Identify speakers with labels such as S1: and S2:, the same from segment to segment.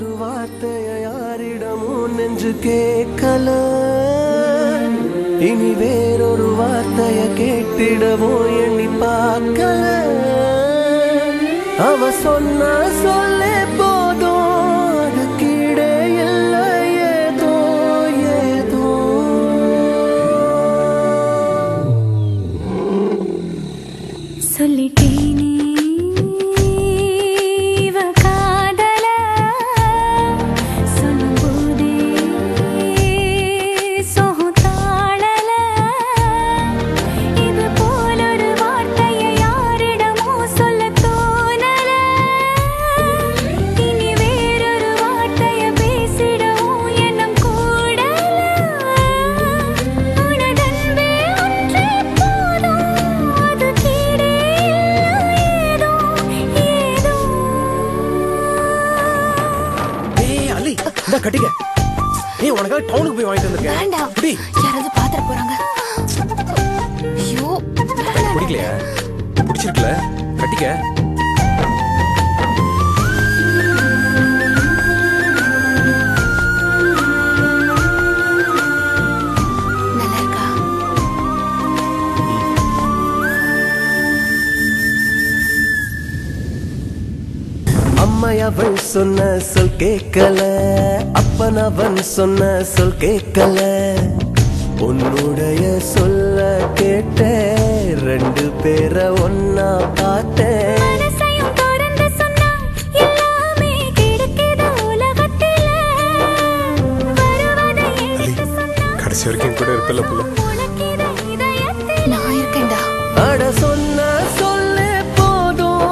S1: ஒரு வார்த்தைய யாரிடமும் நெஞ்சு கேட்கல. இனி வேறொரு வார்த்தைய கேட்டிடவும் எண்ணி பார்க்கல. அவ சொன்ன சொல்லே போதும், அது கீழே இல்லை ஏதோ ஏதோ.
S2: சொல்லிட்டேனே
S1: கட்டிக்க. நீ உனக்காக டவுனுக்கு போய் வாங்கிட்டு வந்திருக்கேன்.
S2: வேண்டாம், யாராவது பாத்திர போறாங்க. ஐயோ,
S1: பிடிக்கலையா? பிடிச்சிருக்கல, கட்டிக்க.
S2: நல்லா இருக்கா?
S1: அம்மையவள் சொன்ன சொல் கேட்கல, அப்பன் அவன் சொன்ன சொல் கேட்கல. உன்னுடைய சொல்ல கேட்ட ரெண்டு பேரை ஒன்னா பார்த்தேன். கடைசி வரைக்கும் கூட இருப்பல போல.
S2: நான் இருக்கேன்டா.
S1: அட சொன்ன சொல்லே போதும்,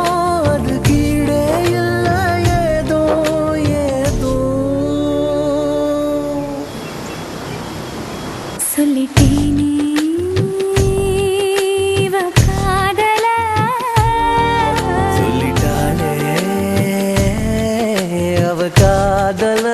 S1: அது கீழே இல்லை ஏதோ ஏதோ.
S2: சொல்லிட்டேனே காதல,
S1: சொல்லிட்டாளே அவ காதல.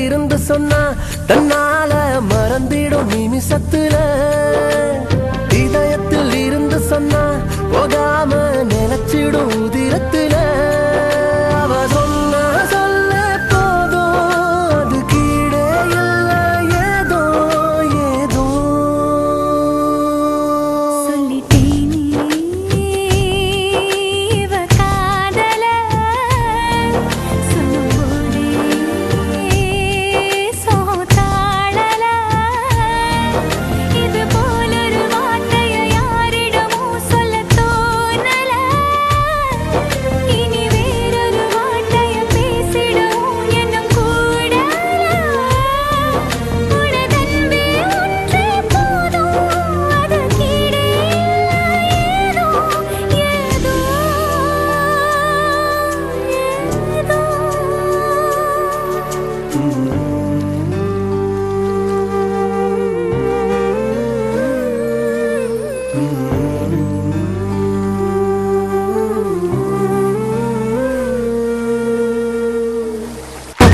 S1: இருந்து சொன்னா தன்னால மறந்திடும் நிமிஷத்துல.